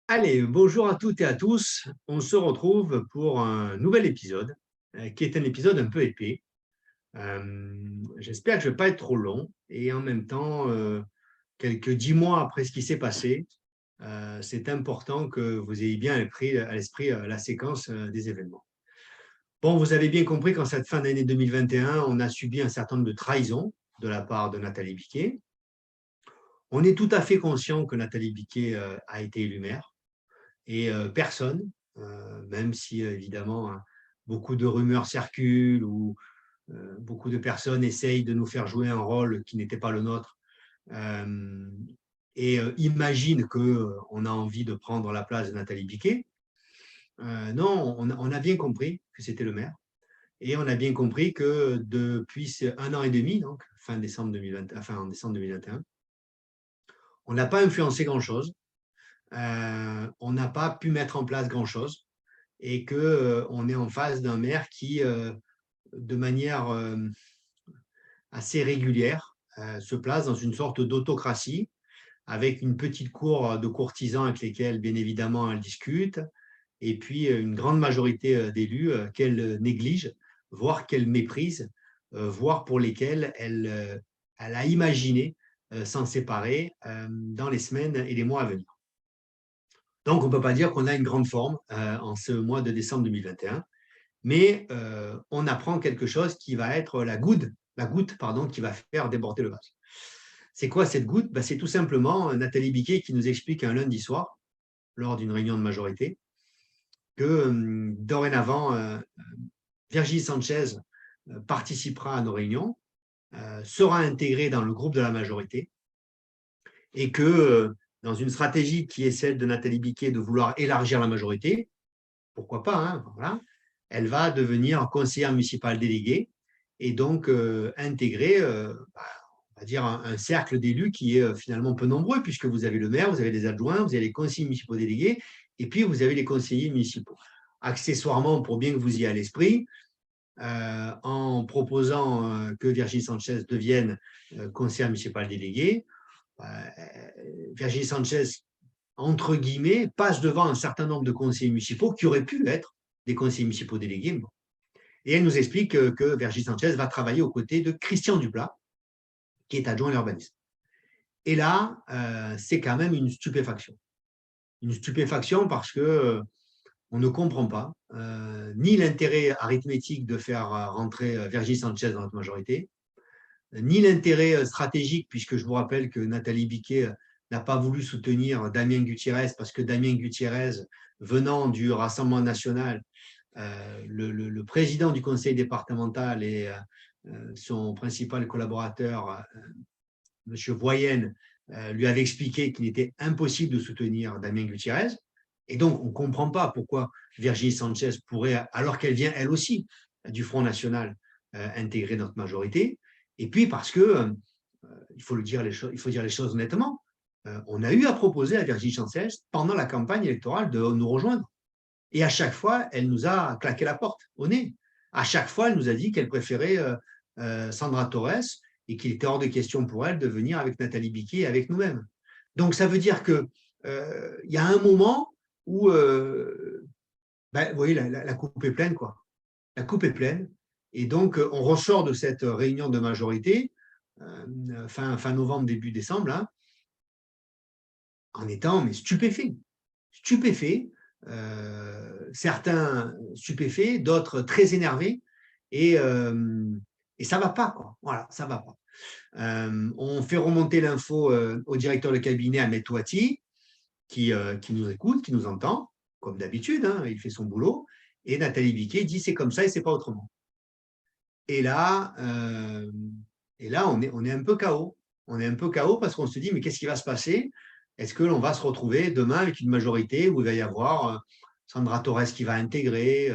Allez, bonjour à toutes et à tous. On se retrouve pour un nouvel épisode, qui est un épisode un peu épais. J'espère que je ne vais pas être trop long et en même temps, quelques 10 mois après ce qui s'est passé, c'est important que vous ayez bien à l'esprit, la séquence, des événements. Bon, vous avez bien compris qu'en cette fin d'année 2021, on a subi un certain nombre de trahisons de la part de Nathalie Biquet. On est tout à fait conscient que Nathalie Biquet, a été élue maire. Et personne, même si évidemment, hein, beaucoup de rumeurs circulent ou beaucoup de personnes essayent de nous faire jouer un rôle qui n'était pas le nôtre, hem et imaginent qu'on a envie de prendre la place de Nathalie Biquet. Non, on a bien compris que c'était le maire et on a bien compris que depuis ce 1 an et demi, donc fin décembre 2020, enfin en décembre 2021, on n'a pas influencé grand-chose, on n'a pas pu mettre en place grand-chose. Et que, on est en face d'un maire qui, de manière, assez régulière, se place dans une sorte d'autocratie avec une petite cour, de courtisans avec lesquels, bien évidemment, elle discute et puis, une grande majorité, d'élus, qu'elle, néglige, voire qu'elle méprise, voire pour lesquels elle a imaginé, s'en séparer, dans les semaines et les mois à venir. Donc on ne peut pas dire qu'on a une grande forme, en ce mois de décembre 2021. Mais on apprend quelque chose qui va être la goutte pardon, qui va faire déborder le vase. C'est quoi cette goutte? Bah, c'est tout simplement Nathalie Biquet qui nous explique un lundi soir, lors d'une réunion de majorité, que dorénavant, Virginie Sanchez participera à nos réunions, sera intégrée dans le groupe de la majorité et que dans une stratégie qui est celle de Nathalie Biquet de vouloir élargir la majorité, pourquoi pas, hein, voilà, elle va devenir conseillère municipale déléguée et donc intégrer, on va dire, un cercle d'élus qui est finalement peu nombreux, puisque vous avez le maire, vous avez les adjoints, vous avez les conseillers municipaux délégués, et puis vous avez les conseillers municipaux. Accessoirement, pour bien que vous y ayez à l'esprit, en proposant que Virginie Sanchez devienne conseillère municipale déléguée, bah, Virginie Sanchez entre guillemets, passe devant un certain nombre de conseillers municipaux qui auraient pu être des conseillers municipaux délégués. Bon. Et elle nous explique que Virginie Sanchez va travailler aux côtés de Christian Duplat, qui est adjoint à l'urbanisme. Et là, c'est quand même une stupéfaction. Une stupéfaction parce que on ne comprend pas ni l'intérêt arithmétique de faire rentrer Virginie Sanchez dans notre majorité, ni l'intérêt stratégique, puisque je vous rappelle que Nathalie Biquet n'a pas voulu soutenir Damien Gutiérrez parce que Damien Gutiérrez, venant du Rassemblement national, le président du conseil départemental et son principal collaborateur, M. Voyenne, lui avait expliqué qu'il était impossible de soutenir Damien Gutiérrez. Et donc, on ne comprend pas pourquoi Virginie Sanchez pourrait, alors qu'elle vient elle aussi du Front National, intégrer notre majorité. Et puis parce que, il faut dire les choses honnêtement, on a eu à proposer à Virginie Sanchez pendant la campagne électorale de nous rejoindre. Et à chaque fois, elle nous a claqué la porte au nez. À chaque fois, elle nous a dit qu'elle préférait Sandra Torres et qu'il était hors de question pour elle de venir avec Nathalie Biquet et avec nous-mêmes. Donc ça veut dire que il y a un moment où, ben, vous voyez, la coupe est pleine, quoi. La coupe est pleine. Et donc, on ressort de cette réunion de majorité, fin novembre, début décembre, là, en étant mais stupéfait. Stupéfait, certains stupéfaits, d'autres très énervés, et, et ça ne va pas, quoi. Voilà, ça ne va pas. On fait remonter l'info au directeur de cabinet, Ahmed Touati, qui nous écoute, qui nous entend, comme d'habitude, hein, il fait son boulot, et Nathalie Biquet dit c'est comme ça et c'est pas autrement. Et là, on est un peu KO. On est un peu KO parce qu'on se dit, mais qu'est-ce qui va se passer? Est-ce que l'on va se retrouver demain avec une majorité où il va y avoir Sandra Torres qui va intégrer,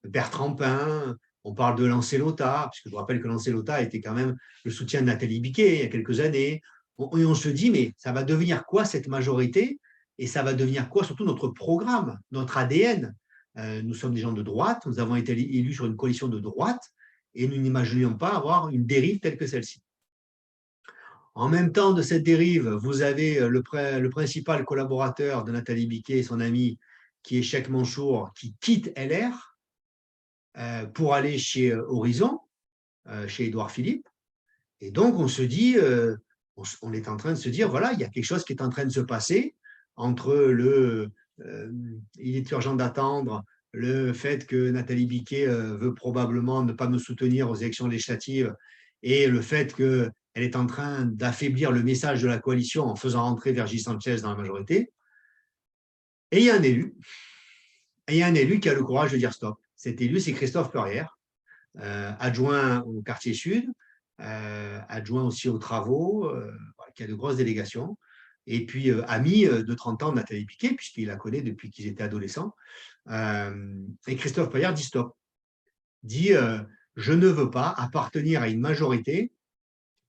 Bertrand Pin, on parle de Lancelota, puisque je vous rappelle que Lancelota était quand même le soutien de Nathalie Biquet il y a quelques années. Et on se dit, mais ça va devenir quoi cette majorité? Et ça va devenir quoi surtout notre programme, notre ADN? Nous sommes des gens de droite, nous avons été élus sur une coalition de droite, et nous n'imaginions pas avoir une dérive telle que celle-ci. En même temps de cette dérive, vous avez le principal collaborateur de Nathalie Biquet, son ami, qui est Cheikh Mansour, qui quitte LR pour aller chez Horizon, chez Édouard Philippe. Et donc, on se dit, on est en train de se dire, voilà, il y a quelque chose qui est en train de se passer entre il est urgent d'attendre, le fait que Nathalie Biquet veut probablement ne pas me soutenir aux élections législatives et le fait qu'elle est en train d'affaiblir le message de la coalition en faisant rentrer Virginie Sanchez dans la majorité. Et il y a un élu, qui a le courage de dire stop. Cet élu, c'est Christophe Peurière, adjoint au quartier sud, adjoint aussi aux travaux, qui a de grosses délégations, et puis ami de 30 ans de Nathalie Biquet, puisqu'il la connaît depuis qu'ils étaient adolescents. Et Christophe Peurière dit stop, dit je ne veux pas appartenir à une majorité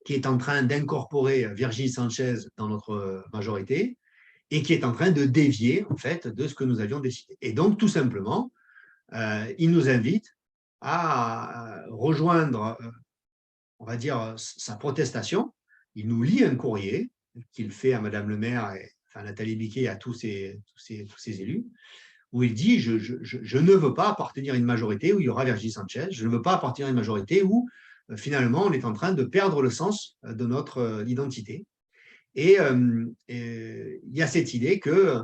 qui est en train d'incorporer Virginie Sanchez dans notre majorité et qui est en train de dévier en fait de ce que nous avions décidé. Et donc tout simplement, il nous invite à rejoindre, on va dire, sa protestation. Il nous lit un courrier qu'il fait à Madame le maire, à Nathalie Biquet et à tous ses élus, où il dit je ne veux pas appartenir à une majorité où il y aura Virginie Sanchez, je ne veux pas appartenir à une majorité où finalement on est en train de perdre le sens de notre identité. Et il y a cette idée que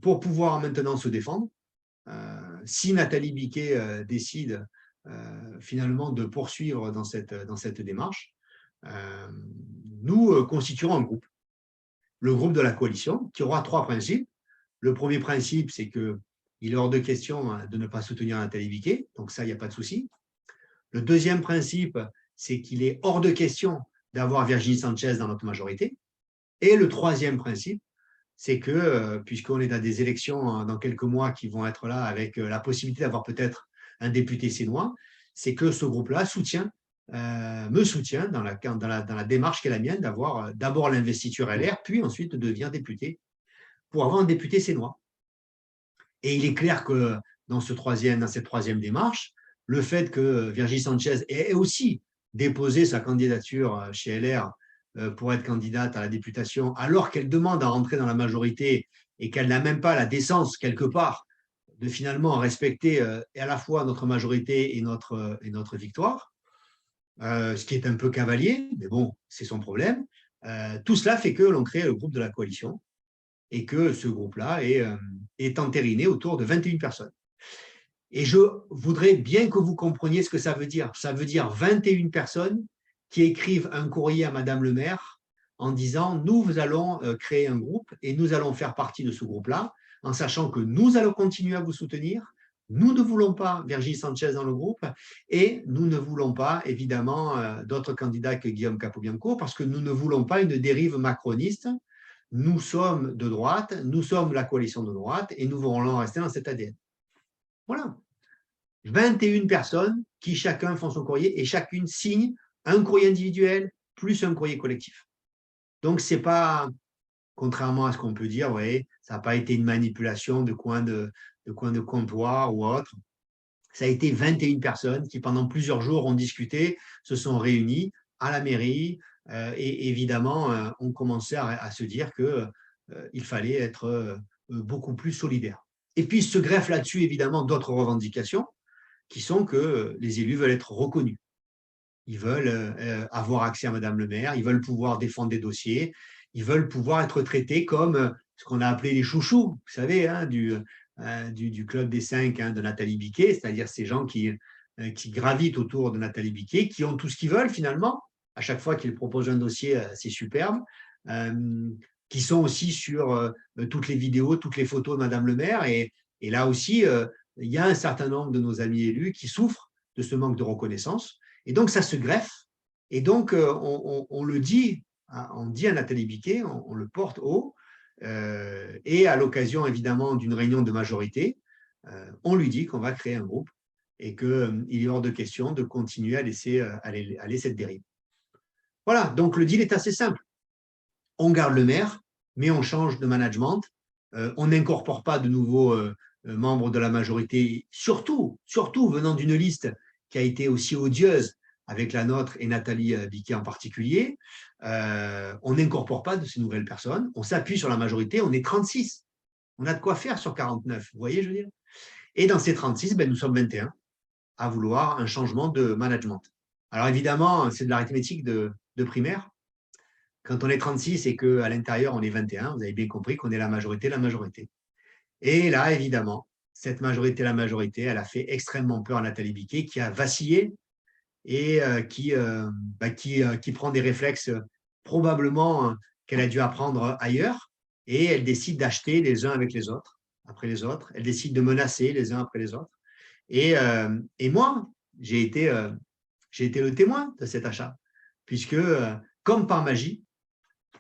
pour pouvoir maintenant se défendre, si Nathalie Biquet décide finalement de poursuivre dans cette démarche, nous constituerons un groupe, le groupe de la coalition, qui aura 3 principes. Le premier principe, c'est qu'il est hors de question de ne pas soutenir Nathalie Biquet, donc ça, il n'y a pas de souci. Le deuxième principe, c'est qu'il est hors de question d'avoir Virginie Sanchez dans notre majorité. Et le troisième principe, c'est que, puisqu'on est dans des élections dans quelques mois qui vont être là avec la possibilité d'avoir peut-être un député sénois, c'est que ce groupe-là me soutient dans la démarche qui est la mienne d'avoir d'abord l'investiture LR, puis ensuite de devenir député pour avoir un député sénois. Et il est clair que dans cette troisième démarche, le fait que Virginie Sanchez ait aussi déposé sa candidature chez LR pour être candidate à la députation, alors qu'elle demande à rentrer dans la majorité et qu'elle n'a même pas la décence, quelque part, de finalement respecter à la fois notre majorité et notre victoire, ce qui est un peu cavalier, mais bon, c'est son problème. Tout cela fait que l'on crée le groupe de la coalition et que ce groupe-là est entériné autour de 21 personnes. Et je voudrais bien que vous compreniez ce que ça veut dire. Ça veut dire 21 personnes qui écrivent un courrier à Madame le maire en disant « Nous allons créer un groupe et nous allons faire partie de ce groupe-là, en sachant que nous allons continuer à vous soutenir. Nous ne voulons pas Virginie Sanchez dans le groupe et nous ne voulons pas, évidemment, d'autres candidats que Guillaume Capobianco parce que nous ne voulons pas une dérive macroniste. Nous sommes de droite, nous sommes la coalition de droite et nous voulons rester dans cet ADN. » Voilà. 21 personnes qui chacun font son courrier et chacune signe un courrier individuel plus un courrier collectif. Donc, ce n'est pas, contrairement à ce qu'on peut dire, ouais, ça n'a pas été une manipulation de coin de comptoir ou autre. Ça a été 21 personnes qui, pendant plusieurs jours, ont discuté, se sont réunies à la mairie et évidemment, ont commencé à se dire qu'il fallait être beaucoup plus solidaire. Et puis, se greffent là-dessus, évidemment, d'autres revendications qui sont que les élus veulent être reconnus. Ils veulent avoir accès à Madame le maire, ils veulent pouvoir défendre des dossiers, ils veulent pouvoir être traités comme ce qu'on a appelé les chouchous, vous savez, hein, du club des 5 hein, de Nathalie Biquet, c'est-à-dire ces gens qui gravitent autour de Nathalie Biquet, qui ont tout ce qu'ils veulent finalement. À chaque fois qu'ils proposent un dossier, c'est superbe. Qui sont aussi sur toutes les vidéos, toutes les photos de Madame le maire. Et là aussi, il y a un certain nombre de nos amis élus qui souffrent de ce manque de reconnaissance. Et donc, ça se greffe. Et donc, on le dit, on dit à Nathalie Biquet, on le porte haut. Et à l'occasion, évidemment, d'une réunion de majorité, on lui dit qu'on va créer un groupe et qu'il est hors de question de continuer à laisser aller cette dérive. Voilà, donc le deal est assez simple. On garde le maire, mais on change de management. On n'incorpore pas de nouveaux membres de la majorité, surtout venant d'une liste qui a été aussi odieuse avec la nôtre et Nathalie Biquet en particulier, on n'incorpore pas de ces nouvelles personnes, on s'appuie sur la majorité, on est 36. On a de quoi faire sur 49, vous voyez, je veux dire. Et dans ces 36, ben, nous sommes 21 à vouloir un changement de management. Alors évidemment, c'est de l'arithmétique de primaire. Quand on est 36 et qu'à l'intérieur, on est 21, vous avez bien compris qu'on est la majorité, la majorité. Et là, évidemment, cette majorité, la majorité, elle a fait extrêmement peur à Nathalie Biquet, qui a vacillé et qui prend des réflexes probablement qu'elle a dû apprendre ailleurs. Et elle décide d'acheter les uns avec les autres, après les autres. Elle décide de menacer les uns après les autres. Et moi, j'ai été le témoin de cet achat, puisque, comme par magie,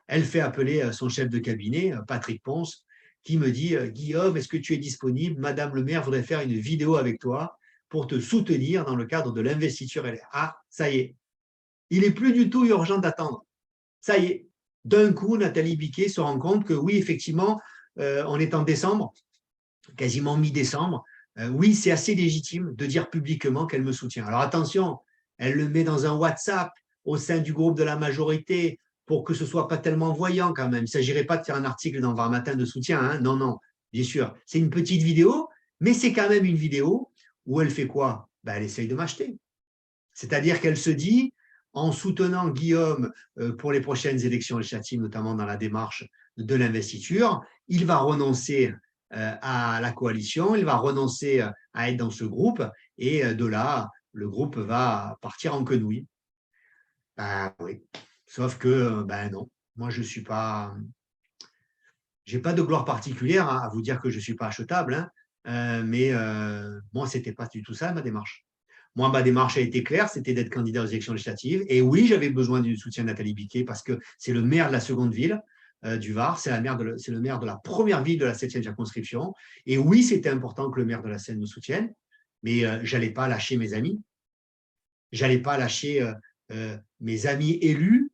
elle fait appeler son chef de cabinet, Patrick Ponce, qui me dit « Guillaume, est-ce que tu es disponible? Madame le maire voudrait faire une vidéo avec toi pour te soutenir dans le cadre de l'investiture LR. » Ah, ça y est, il n'est plus du tout urgent d'attendre. Ça y est, d'un coup, Nathalie Biquet se rend compte que oui, effectivement, on est en décembre, quasiment mi-décembre. Oui, c'est assez légitime de dire publiquement qu'elle me soutient. Alors attention, elle le met dans un WhatsApp au sein du groupe de la majorité pour que ce ne soit pas tellement voyant quand même. Il ne s'agirait pas de faire un article dans Var Matin de soutien. Hein. Non, non, bien sûr. C'est une petite vidéo, mais c'est quand même une vidéo où elle fait quoi? Ben, elle essaye de m'acheter. C'est-à-dire qu'elle se dit, en soutenant Guillaume pour les prochaines élections législatives, notamment dans la démarche de l'investiture, il va renoncer à la coalition, il va renoncer à être dans ce groupe, et de là, le groupe va partir en quenouille. Ben, oui. Sauf que, ben non, moi je suis pas, j'ai pas de gloire particulière à vous dire que je suis pas achetable, hein, mais moi c'était pas du tout ça ma démarche. Moi, ma démarche a été claire, c'était d'être candidat aux élections législatives. Et oui, j'avais besoin du soutien de Nathalie Biquet parce que c'est le maire de la seconde ville du Var, c'est le maire de la première ville de la 7e circonscription. Et oui, c'était important que le maire de la Seine me soutienne, mais je n'allais pas lâcher mes amis. Je n'allais pas lâcher mes amis élus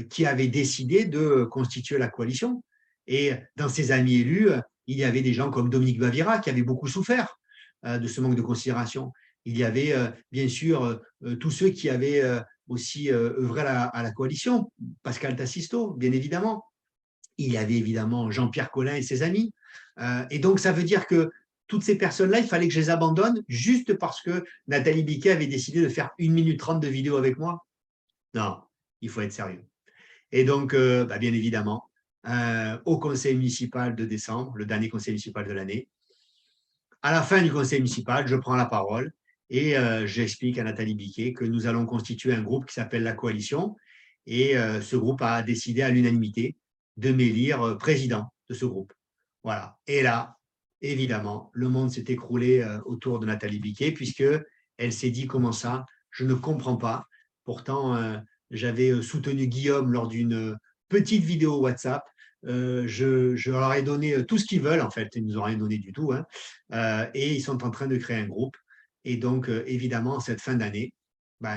qui avaient décidé de constituer la coalition. Et dans ces amis élus, il y avait des gens comme Dominique Bavira qui avaient beaucoup souffert de ce manque de considération. Il y avait bien sûr tous ceux qui avaient aussi œuvré à la coalition, Pascal Tassisto, bien évidemment. Il y avait évidemment Jean-Pierre Collin et ses amis. Et donc, ça veut dire que toutes ces personnes-là, il fallait que je les abandonne juste parce que Nathalie Biquet avait décidé de faire 1 minute 30 de vidéo avec moi. Non, il faut être sérieux. Et donc, bien évidemment, au conseil municipal de décembre, le dernier conseil municipal de l'année, à la fin du conseil municipal, je prends la parole et j'explique à Nathalie Biquet que nous allons constituer un groupe qui s'appelle la Coalition. Et ce groupe a décidé à l'unanimité de m'élire président de ce groupe. Voilà. Et là, évidemment, le monde s'est écroulé autour de Nathalie Biquet puisqu'elle s'est dit comment ça, je ne comprends pas. Pourtant, j'avais soutenu Guillaume lors d'une petite vidéo WhatsApp. Je leur ai donné tout ce qu'ils veulent, en fait. Ils ne nous ont rien donné du tout. Hein. Et ils sont en train de créer un groupe. Et donc, évidemment, cette fin d'année,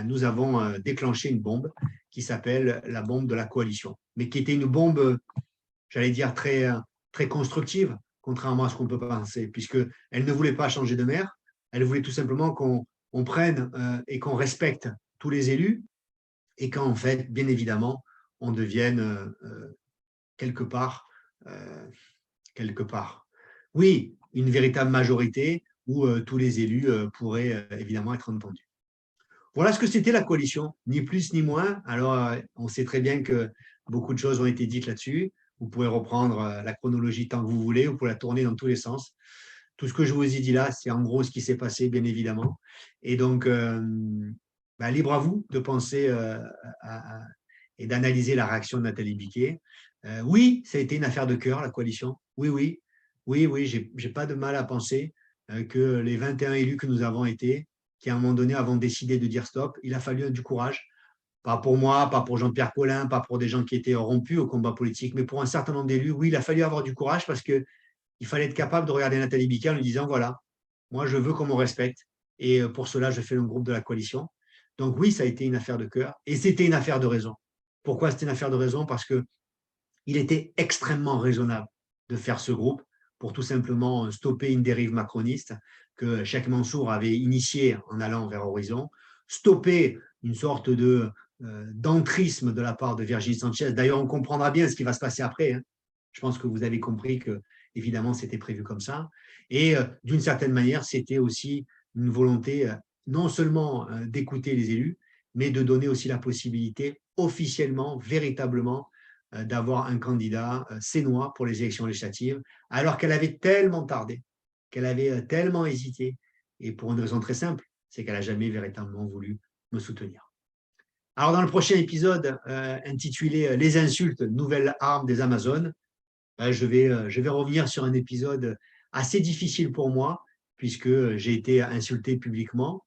nous avons déclenché une bombe qui s'appelle la bombe de la coalition, mais qui était une bombe, j'allais dire, très, très constructive, contrairement à ce qu'on peut penser, puisqu'elle ne voulait pas changer de maire, elle voulait tout simplement qu'on prenne et qu'on respecte tous les élus, et qu'en fait, bien évidemment, on devienne quelque part, oui, une véritable majorité où tous les élus pourraient évidemment être entendus. Voilà ce que c'était la coalition, ni plus ni moins. Alors, on sait très bien que beaucoup de choses ont été dites là-dessus. Vous pouvez reprendre la chronologie tant que vous voulez, vous pouvez la tourner dans tous les sens. Tout ce que je vous ai dit là, c'est en gros ce qui s'est passé, bien évidemment. Et donc, libre à vous de penser et d'analyser la réaction de Nathalie Biquet. Oui, ça a été une affaire de cœur, la coalition. Oui, oui. Oui, oui, j'ai pas de mal à penser que les 21 élus que nous avons été, qui à un moment donné avons décidé de dire stop, il a fallu du courage. Pas pour moi, pas pour Jean-Pierre Collin, pas pour des gens qui étaient rompus au combat politique, mais pour un certain nombre d'élus, oui, il a fallu avoir du courage parce qu'il fallait être capable de regarder Nathalie Biquet en lui disant, voilà, moi je veux qu'on me respecte et pour cela je fais le groupe de la coalition. Donc oui, ça a été une affaire de cœur et c'était une affaire de raison. Pourquoi c'était une affaire de raison? Parce qu'il était extrêmement raisonnable de faire ce groupe pour tout simplement stopper une dérive macroniste que Cheikh Mansour avait initiée en allant vers Horizon, stopper une sorte d'entrisme de la part de Virginie Sanchez. D'ailleurs, on comprendra bien ce qui va se passer après. Hein. Je pense que vous avez compris que, évidemment, c'était prévu comme ça. Et d'une certaine manière, c'était aussi une volonté non seulement d'écouter les élus, mais de donner aussi la possibilité officiellement, véritablement, d'avoir un candidat sénois pour les élections législatives, alors qu'elle avait tellement tardé, qu'elle avait tellement hésité, et pour une raison très simple, c'est qu'elle n'a jamais véritablement voulu me soutenir. Alors, dans le prochain épisode intitulé « Les insultes, nouvelle arme des Amazones », je vais revenir sur un épisode assez difficile pour moi, puisque j'ai été insulté publiquement,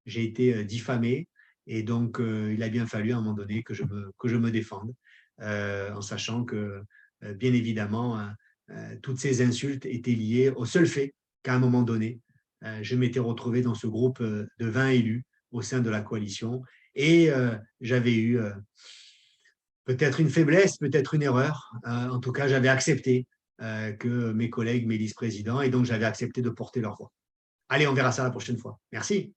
j'ai été diffamé, et donc il a bien fallu à un moment donné que je me défende, en sachant que, bien évidemment, toutes ces insultes étaient liées au seul fait qu'à un moment donné, je m'étais retrouvé dans ce groupe de 20 élus au sein de la coalition, et j'avais eu peut-être une faiblesse, peut-être une erreur. En tout cas, j'avais accepté que mes collègues m'élisent président, et donc j'avais accepté de porter leur voix. Allez, on verra ça la prochaine fois. Merci.